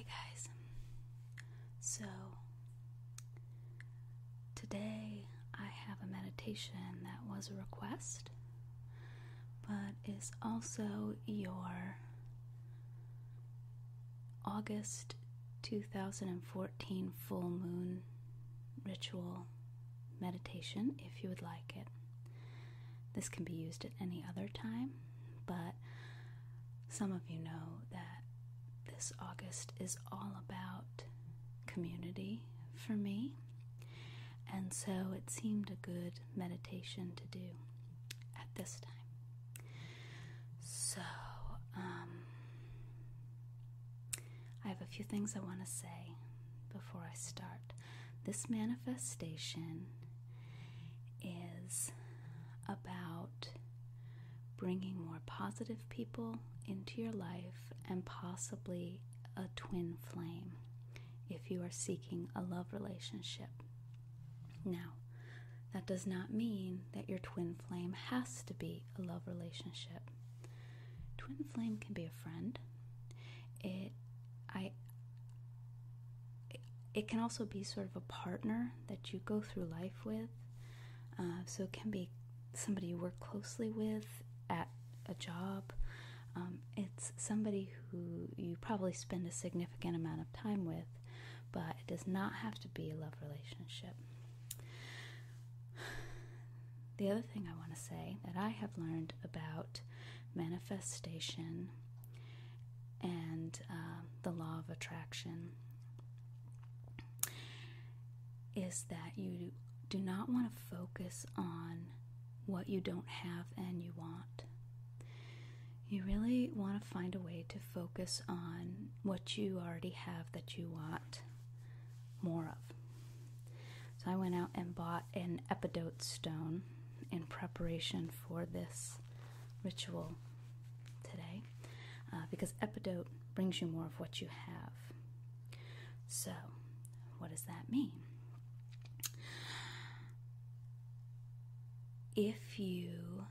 Hi guys. So today I have a meditation that was a request, but is also your August 2014 full moon ritual meditation if you would like it. This can be used at any other time, but some of you know that this August is all about community for me, and so it seemed a good meditation to do at this time. So, I have a few things I want to say before I start. This manifestation is about bringing more positive people into your life and possibly a twin flame if you are seeking a love relationship. Now, that does not mean that your twin flame has to be a love relationship. Twin flame can be a friend. It can also be sort of a partner that you go through life with. So it can be somebody you work closely with at a job. It's somebody who you probably spend a significant amount of time with, but it does not have to be a love relationship. The other thing I want to say that I have learned about manifestation and the law of attraction is that you do not want to focus on what you don't have and you want. You really want to find a way to focus on what you already have that you want more of. So I went out and bought an epidote stone in preparation for this ritual today, because epidote brings you more of what you have. So, what does that mean? If you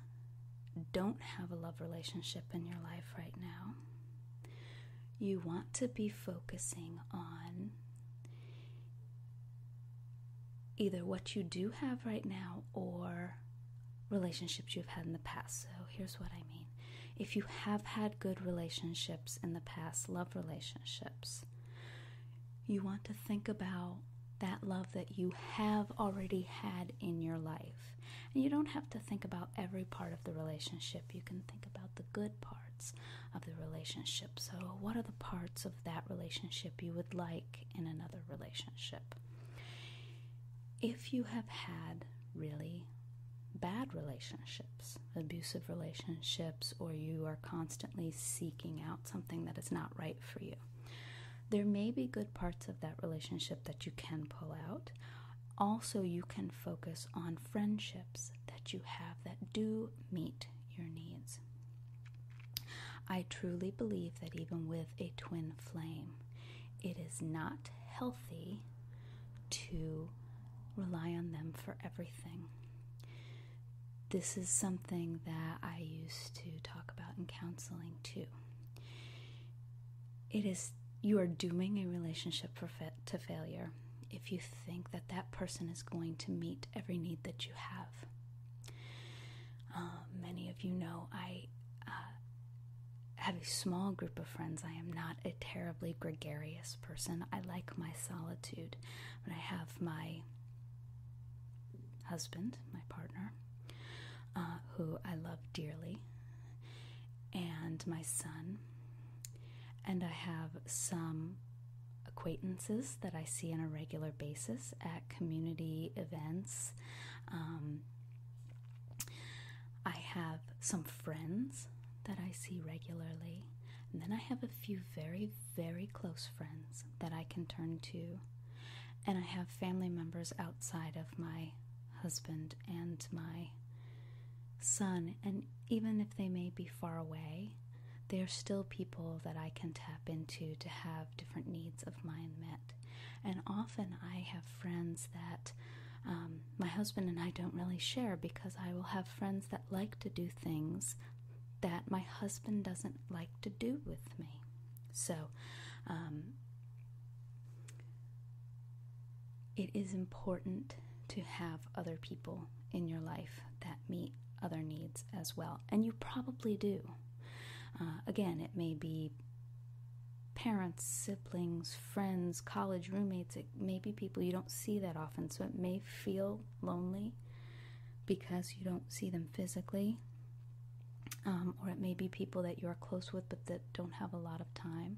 don't have a love relationship in your life right now, you want to be focusing on either what you do have right now or relationships you've had in the past. So here's what I mean. If you have had good relationships in the past, love relationships, you want to think about that love that you have already had in your life. And you don't have to think about every part of the relationship. You can think about the good parts of the relationship. So what are the parts of that relationship you would like in another relationship? If you have had really bad relationships, abusive relationships, or you are constantly seeking out something that is not right for you, there may be good parts of that relationship that you can pull out. Also, you can focus on friendships that you have that do meet your needs. I truly believe that even with a twin flame, it is not healthy to rely on them for everything. This is something that I used to talk about in counseling too. You are dooming a relationship to failure if you think that that person is going to meet every need that you have. Many of you know I have a small group of friends. I am not a terribly gregarious person. I like my solitude. But I have my husband, my partner, who I love dearly, and my son. And I have some acquaintances that I see on a regular basis at community events. I have some friends that I see regularly. And then I have a few very, very close friends that I can turn to. And I have family members outside of my husband and my son. And even if they may be far away, they're still people that I can tap into to have different needs of mine met. And often I have friends that my husband and I don't really share, because I will have friends that like to do things that my husband doesn't like to do with me. So it is important to have other people in your life that meet other needs as well. And you probably do. Again, it may be parents, siblings, friends, college roommates. It may be people you don't see that often, so it may feel lonely because you don't see them physically. Or it may be people that you're close with but that don't have a lot of time.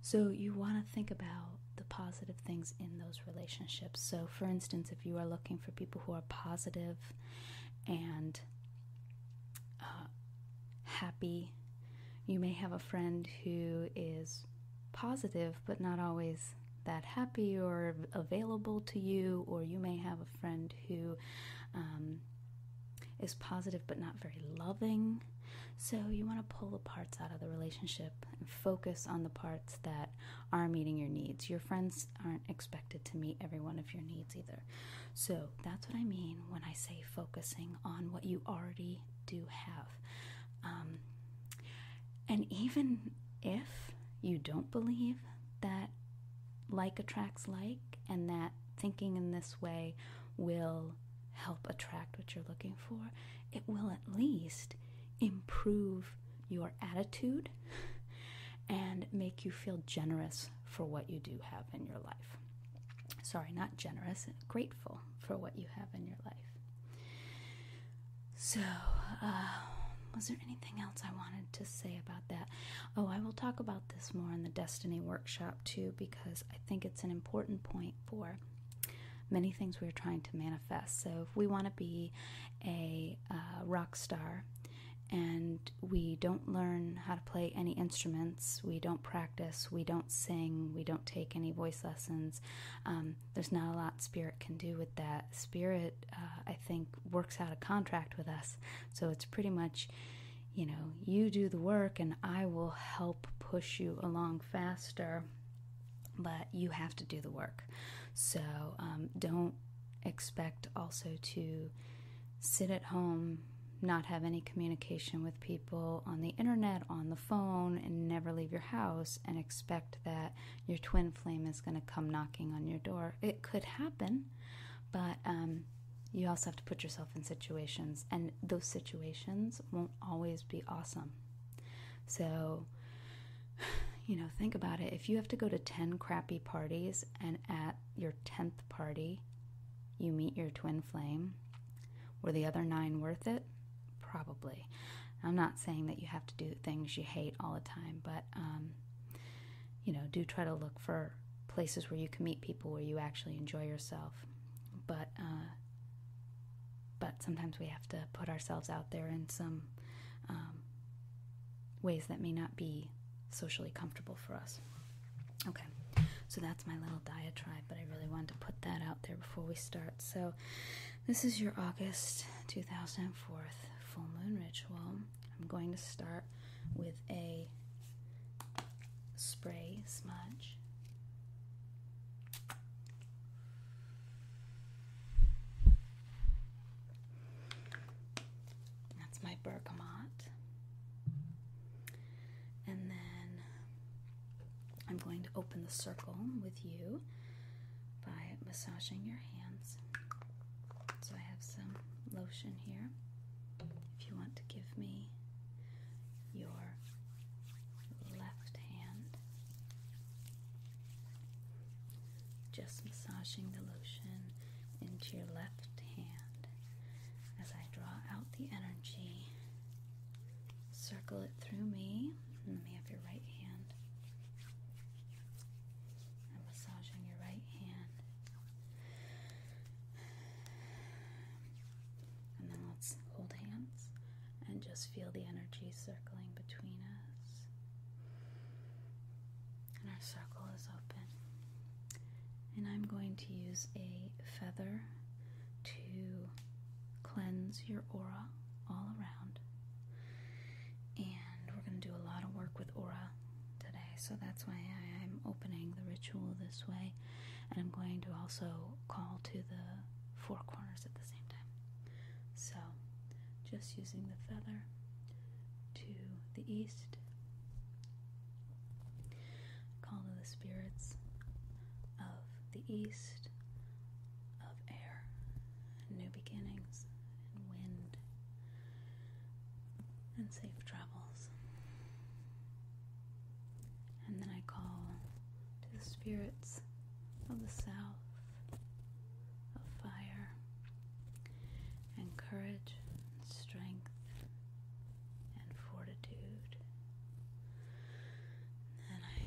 So you want to think about the positive things in those relationships. So for instance, if you are looking for people who are positive and happy, you may have a friend who is positive but not always that happy or available to you, or you may have a friend who is positive but not very loving. So you want to pull the parts out of the relationship and focus on the parts that are meeting your needs. Your friends aren't expected to meet every one of your needs either. So that's what I mean when I say focusing on what you already do have. And even if you don't believe that like attracts like, and that thinking in this way will help attract what you're looking for, it will at least improve your attitude and make you feel generous for what you do have in your life. Sorry, not generous, grateful for what you have in your life. So, was there anything else I wanted to say about that? Oh, I will talk about this more in the Destiny workshop too, because I think it's an important point for many things we're trying to manifest. So if we want to be a rock star and we don't learn how to play any instruments, we don't practice, we don't sing, we don't take any voice lessons, there's not a lot Spirit can do with that. Spirit, I think, works out a contract with us. So it's pretty much, you do the work and I will help push you along faster, but you have to do the work. So don't expect also to sit at home, not have any communication with people on the internet, on the phone, and never leave your house and expect that your twin flame is going to come knocking on your door. It could happen, but you also have to put yourself in situations, and those situations won't always be awesome. So, think about it. If you have to go to 10 crappy parties and at your 10th party you meet your twin flame, were the other 9 worth it? Probably. I'm not saying that you have to do things you hate all the time, but do try to look for places where you can meet people where you actually enjoy yourself. But sometimes we have to put ourselves out there in some ways that may not be socially comfortable for us. Okay, so that's my little diatribe, but I really wanted to put that out there before we start. So this is your August 2004 full moon ritual. I'm going to start with a spray smudge. That's my bergamot. And then I'm going to open the circle with you by massaging your hands. So I have some lotion here. If you want to give me your left hand, just massaging the lotion into your left hand as I draw out the energy. Circle it through me. Let me have your right hand. I'm massaging your right hand. And then let's hold hands and just feel the energy circling between us. And our circle is open. And I'm going to use a feather to cleanse your aura all around. And we're going to do a lot of work with aura today, so that's why I'm opening the ritual this way. And I'm going to also call to the 4 corners at the same time. So just using the feather to the east, call to the spirits of the east, beginnings and wind and safe travels. And then I call to the spirits of the south, of fire and courage and strength and fortitude. And I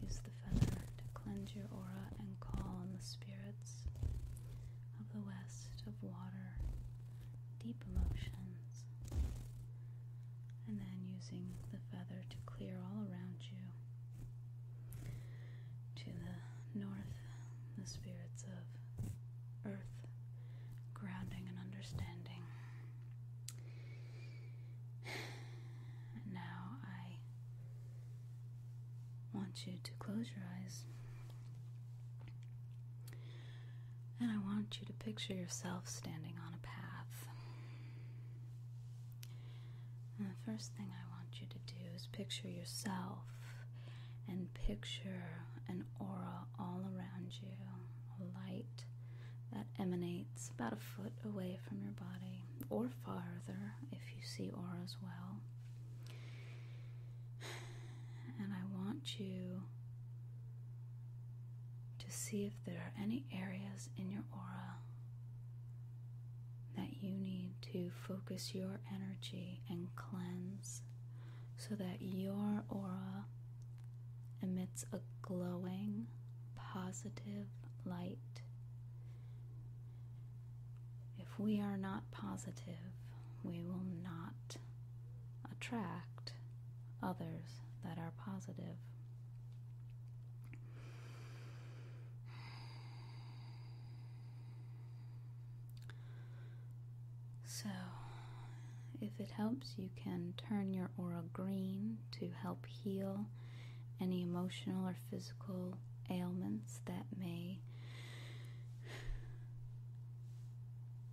use the feather to cleanse your aura and call on the spirits of the west, of water, deep emotions, and then using the feather to clear all around you. To the north, the spirits of earth, grounding and understanding. And now I want you to close your eyes. And I want you to picture yourself standing on a path. And the first thing I want you to do is picture yourself and picture an aura all around you, a light that emanates about a foot away from your body, or farther if you see auras well. And I want you to see if there are any areas in your aura that you need to focus your energy and cleanse so that your aura emits a glowing, positive light. If we are not positive, we will not attract others that are positive. So, if it helps, you can turn your aura green to help heal any emotional or physical ailments that may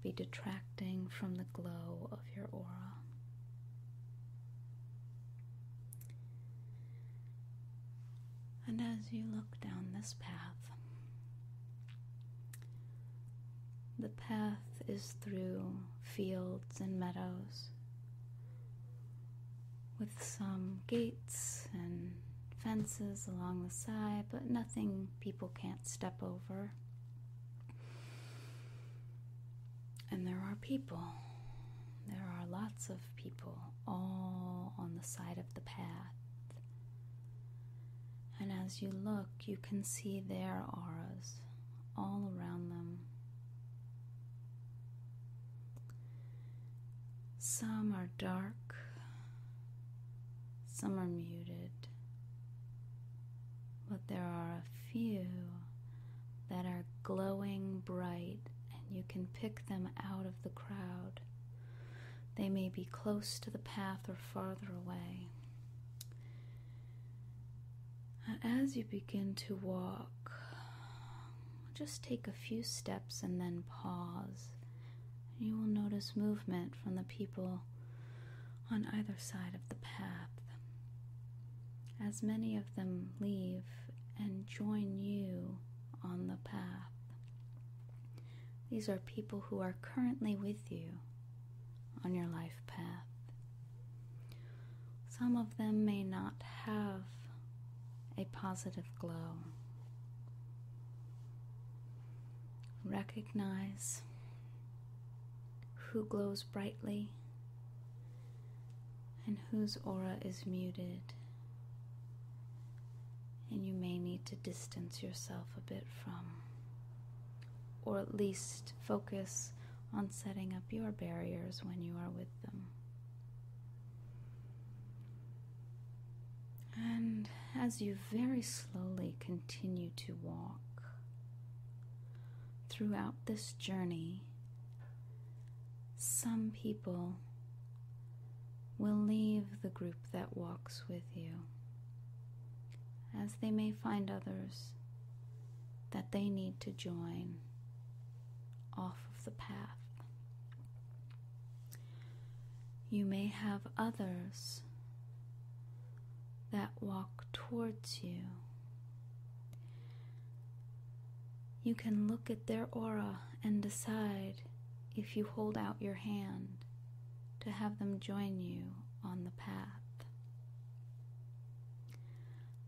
be detracting from the glow of your aura. And as you look down this path, the path is through fields and meadows with some gates and fences along the side, but nothing people can't step over. And there are people. There are lots of people all on the side of the path. And as you look, you can see their auras all around them. Some are dark, some are muted, but there are a few that are glowing bright, and you can pick them out of the crowd. They may be close to the path or farther away. And as you begin to walk, just take a few steps and then pause. You will notice movement from the people on either side of the path, as many of them leave and join you on the path. These are people who are currently with you on your life path. Some of them may not have a positive glow. Recognize who glows brightly and whose aura is muted, and you may need to distance yourself a bit from, or at least focus on setting up your barriers when you are with them. And as you very slowly continue to walk throughout this journey, some people will leave the group that walks with you, as they may find others that they need to join off of the path. You may have others that walk towards you. You can look at their aura and decide if you hold out your hand to have them join you on the path.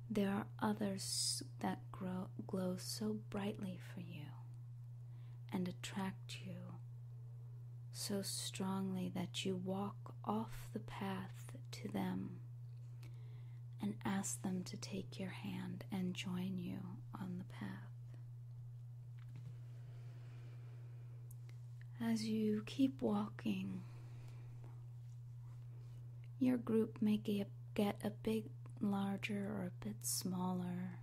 There are others that glow so brightly for you and attract you so strongly that you walk off the path to them and ask them to take your hand and join you on the path. As you keep walking, your group may get a bit larger or a bit smaller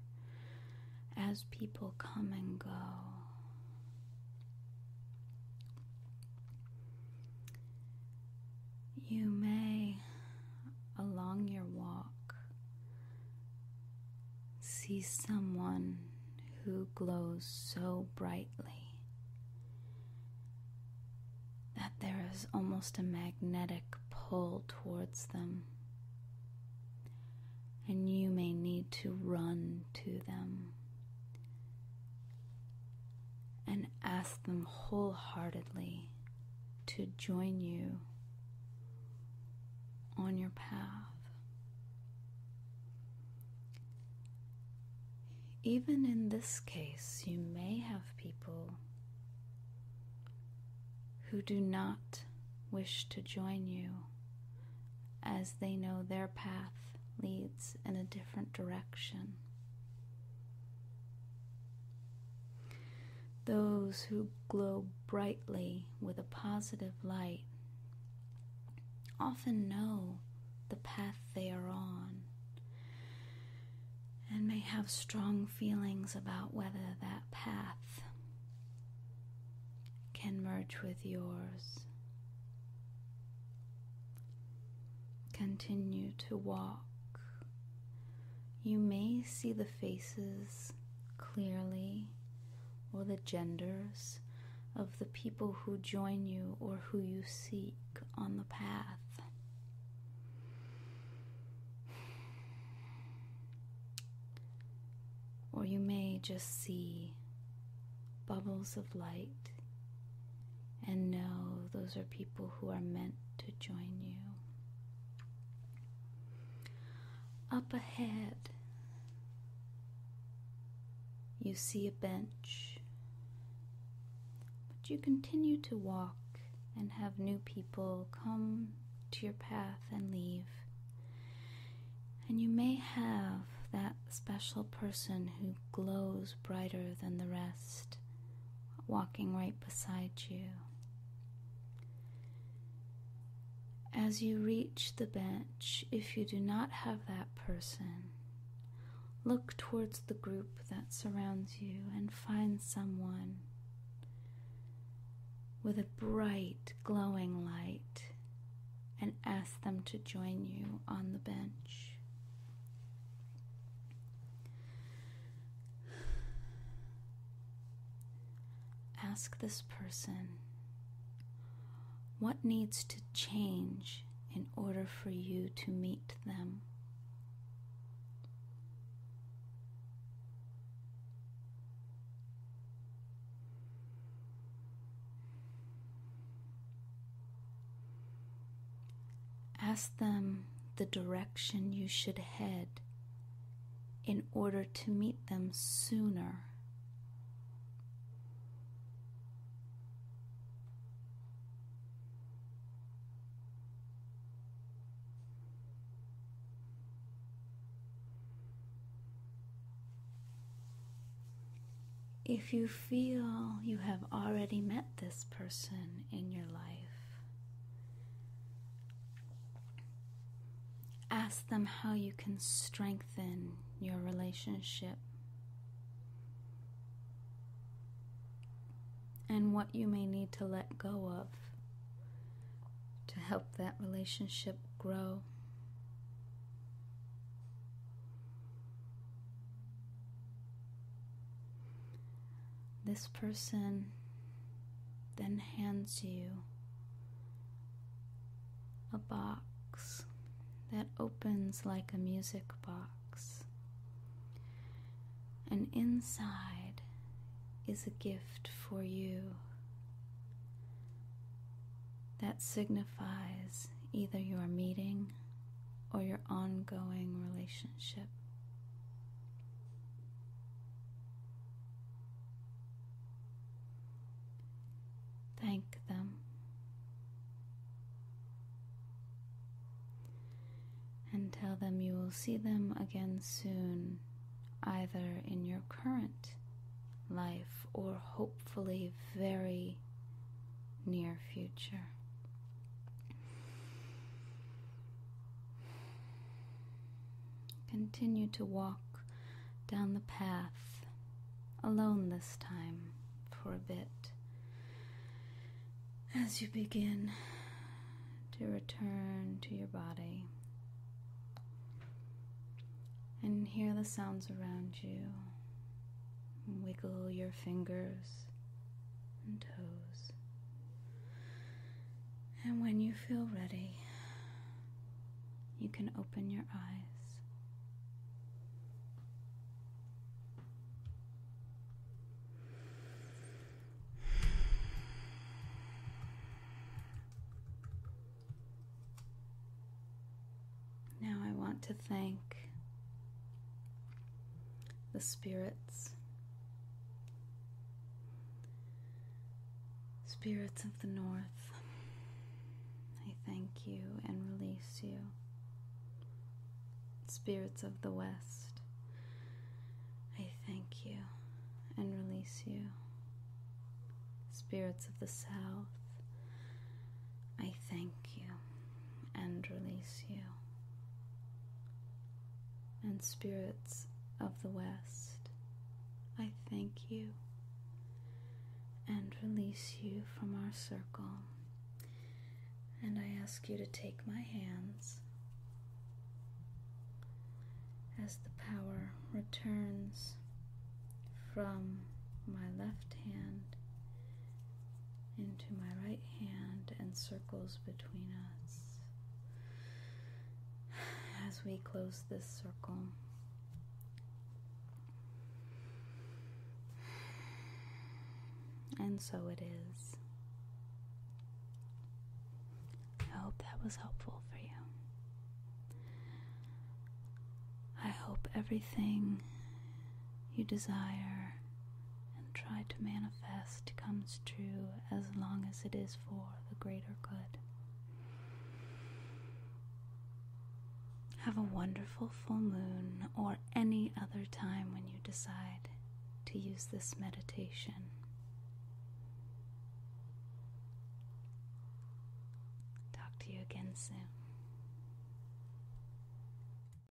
as people come and go. You may, along your walk, see someone who glows so brightly that there is almost a magnetic pull towards them, and you may need to run to them and ask them wholeheartedly to join you on your path. Even in this case, you may have people who do not wish to join you, as they know their path leads in a different direction. Those who glow brightly with a positive light often know the path they are on and may have strong feelings about whether that path can merge with yours. Continue to walk. You may see the faces clearly, or the genders of the people who join you or who you seek on the path. Or you may just see bubbles of light and know those are people who are meant to join you. Up ahead, you see a bench, but you continue to walk and have new people come to your path and leave. And you may have that special person who glows brighter than the rest walking right beside you. As you reach the bench, if you do not have that person, look towards the group that surrounds you and find someone with a bright, glowing light and ask them to join you on the bench. Ask this person what needs to change in order for you to meet them. Ask them the direction you should head in order to meet them sooner. If you feel you have already met this person in your life, ask them how you can strengthen your relationship and what you may need to let go of to help that relationship grow. This person then hands you a box that opens like a music box, and inside is a gift for you that signifies either your meeting or your ongoing relationship. Thank them. And tell them you will see them again soon, either in your current life or hopefully very near future. Continue to walk down the path, alone this time, for a bit, as you begin to return to your body and hear the sounds around you. Wiggle your fingers and toes. And when you feel ready, you can open your eyes. Now I want to thank the spirits of the north. I thank you and release you. Spirits of the west, I thank you and release you. Spirits of the south, I thank you and release you. And spirits of the west, I thank you and release you from our circle. And I ask you to take my hands as the power returns from my left hand into my right hand and circles between us. As we close this circle, and so it is. I hope that was helpful for you. I hope everything you desire and try to manifest comes true, as long as it is for the greater good. Have a wonderful full moon or any other time when you decide to use this meditation. Talk to you again soon.